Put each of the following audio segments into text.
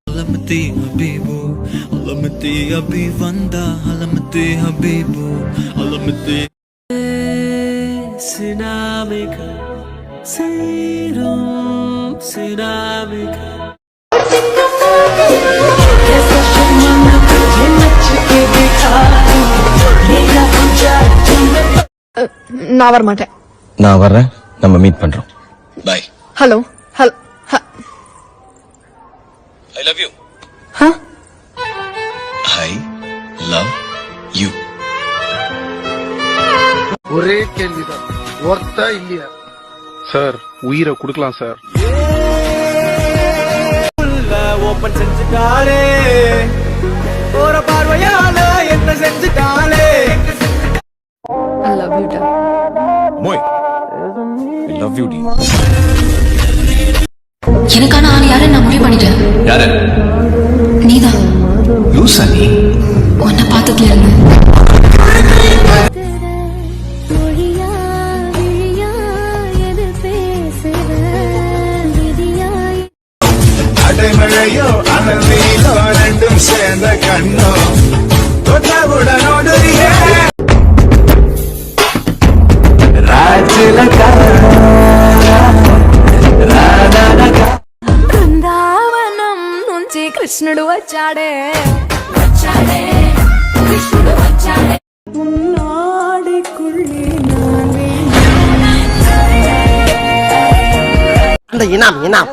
علمتي حبيبو علمتي أبي فاندا علمتي حبيبو علمتي سنامك سيرم سنامك நான் வர மாட்டேன். நான் வர்றேன், நம்ம மீட் பண்றோம். Bye. Hello hello. I love you. Huh? I love you. ஒரே கேள்விதான், ஒர்த்தா இல்லையா? சார் உயிரை கொடுக்கலாம் சார். ஓபன் செஞ்சுட்டாலே ஒரு பார்வையால என்ன செஞ்சுட்டாலே. I love you, Dad. Moy. I love you, dear. எனக்கான ஆள் யாரு நான் முடிவு பண்ணிட்டேன். யாரு? நீதான். லூசா நீ? உன்னை பார்த்ததுல இருந்து அடைமழையோ அனல்வீலோ ரெண்டும் சேர்ந்த கண்ணோ தொட்டவுடனோடுறியே బృందావనం నుంచి కృష్ణుడు వచ్చాడే వచ్చాడే కృష్ణుడు వచ్చాడే ఉన్నాడికుళ్ళి నానే அந்த இனாம் இனாம்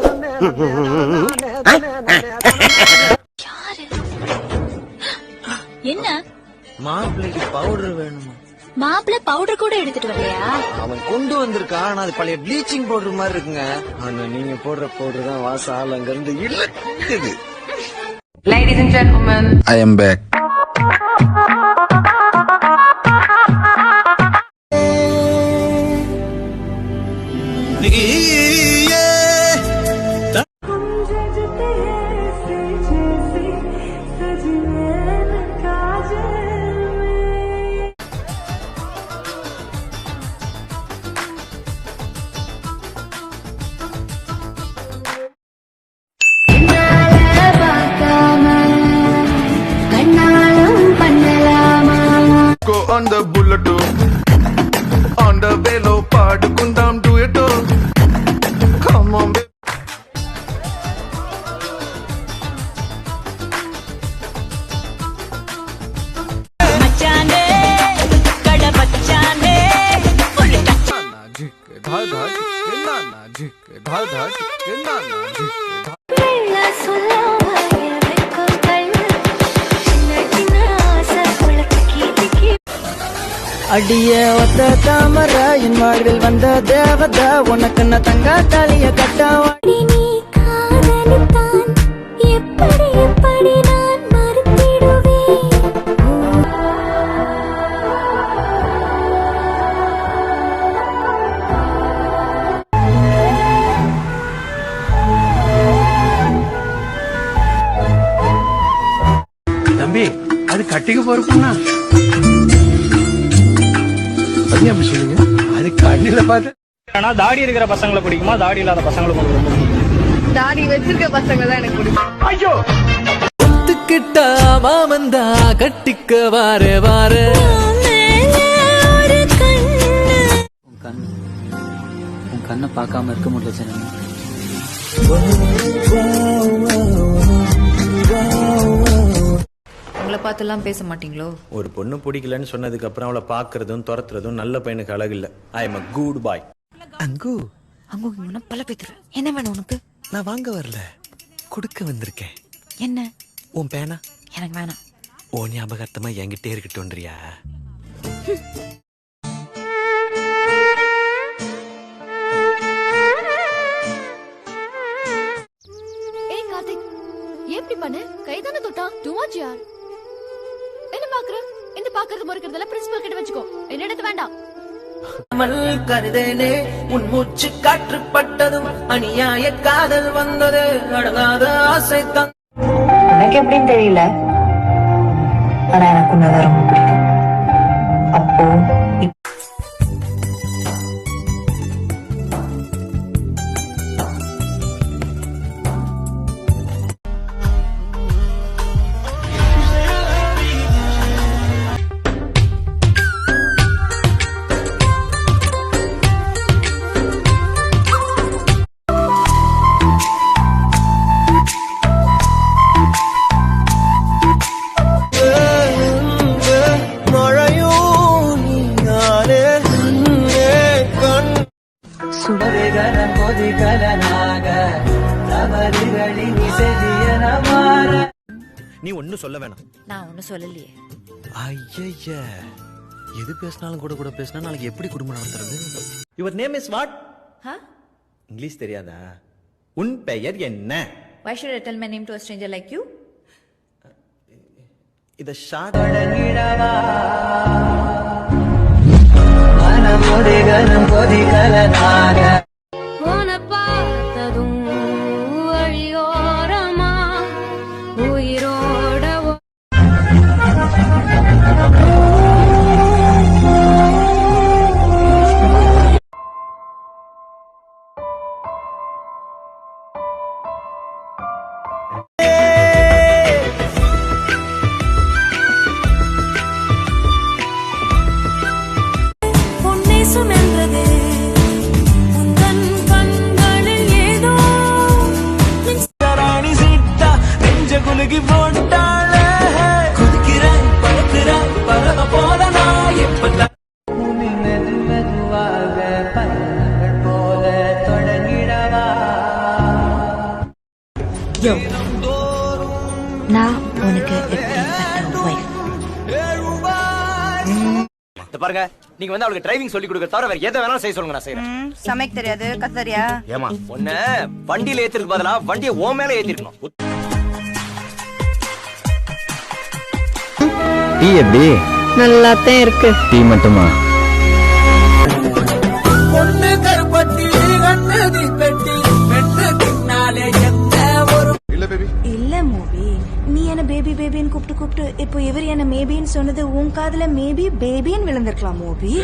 என்ன மாப்பிள்ளைக்கு பவுடர் வேணுமா? மாப்பிள்ள பவுடர் கூட எடுத்துட்டு வரலையா? அவன் கொண்டு வந்திருக்கான். ஆனா அது பழைய ப்ளீச்சிங் பவுடர் மாதிரி இருக்குங்க. ஆனா நீங்க போடுற பவுடர் தான் வாசம் ஆள் அங்க இருந்து இழுக்குது. Ladies and gentlemen, I am back. Go on the bullet, on the velo, paadu kundam duet. Come on, baby. மச்சானே கட பச்சானே அடிய ஒத்த தாமர என் வாழ்வில் வந்த தேவத உனக்கு நான் தங்க தாலிய கட்டவா. நீ காதலித்தான் எப்படி எப்படி நான் மறுத்திடுவேன். தம்பி, அது கட்டிக்க பொறுப்புண்ணா. அது எப்படி சொல்லுங்க? அது கண்ணில பார்த்து. ஆனா தாடி இருக்கிற பசங்களை பிடிக்குமா, தாடி இல்லாத பசங்களை பிடிக்குமா? தாடி வச்சிருக்க பசங்க தான் எனக்கு பிடிக்கும். ஐயோ, ஒத்துக்கிட்டா மாமந்தா கட்டிக்க வாரே வாரே. உன் கண்ணை பார்க்காம இருக்க முடியல ஜனனி. உங்களை பார்த்துலாம் பேச மாட்டீங்களோ? ஒரு பொண்ணு பிடிக்கலன்னு சொன்னதுக்கு அப்புறம் அவளை பாக்குறதும் துரத்துறதும் நல்ல பையனுக்கு அழகு இல்ல. I am a good boy. அங்கு அங்க இவனை பல பேத்துறேன். என்ன வேணும் உனக்கு? நான் வாங்க வரல, கொடுக்க வந்திருக்கேன். என்ன? உன் பேனா எனக்கு வேணாம். ஓ ஞாபகார்த்தமா என்கிட்டே இருக்கட்டும்ன்றியா? ஏய் கார்த்திக், எப்படி பண்ண? கைதான தொட்டா டூ மச் யார். என்ன பாக்குற? இந்த பாக்குறது முறைக்கிறதுல பிரின்சிபல் கிட்ட வச்சுக்கோ. என்னிடத்து வேண்டாம். கருதேனே உன் மூச்சு காற்றுப்பட்டதும் அநியாய காதல் வந்தது அடங்காத ஆசை தான். எனக்கு எப்படின்னு தெரியல, ஆனா எனக்கு உன்னதான் ரொம்ப பிடிக்கும். அப்போ நீ ஒன்னும் சொல்ல வேணாம். நான் ஒன்னும் சொல்லலையே. ஐய எது பேசினாலும் கூட கூட பேசினா நாளைக்கு எப்படி குடும்பம் நடத்துறது? Your name is what? English தெரியாதா? உன் பெயர் என்ன? Why should I tell my name to a stranger like you? இத ஷார்ட் பார்த்ததும் வழியோரமா உயிரோட பொன்னே சுமந்தது உந்தன் கண்களில் ஏதோ ராணி சீட்டா நெஞ்ச குலுகி போட்டாள குதிக்கிறாய் பறக்கிறாய் பறவ போல நான் எப்ப மெதுவாக பறவைகள் போல தொடங்கிடவா. நான் உனக்கு எப்படிப்பட்ட wife? பாருங்க, நீங்க வந்து அவளுக்கு டிரைவிங் சொல்லி கொடுக்க தவிர வேற எதை வேணாலும் செய்ய சொல்லுங்க, நான் செய்யறேன். சமைக்க தெரியாது, கத்தரியா? ஏமா ஒண்ணு வண்டியில ஏத்திருக்கு பதிலா வண்டியை ஓ மேல ஏத்திருக்கணும். டீ எப்படி? நல்லாத்தான் இருக்கு. டீ மட்டுமா? பொண்ணு கருப்பட்டி கண்ணதி பெட்டி பெண்ணு பின்னாலே எந்த ஒரு இல்ல பேபி இல்ல மூவி, நீ என்ன பேபி பேபின்னு கூப்பிட்டு இப்போ இவர் என்ன மேபின்னு சொன்னது உன் காதுல மேபி பேபின்னு விழுந்திருக்கலாம் மூவி.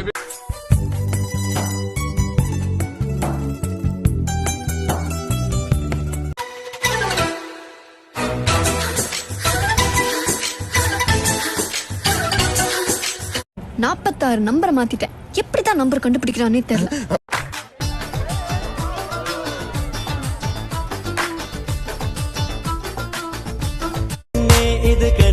நாற்பத்தாறு நம்பரை மாத்திட்டேன். எப்படிதான் நம்பர் கண்டுபிடிக்கிறானே தெரியல. இதுக்கு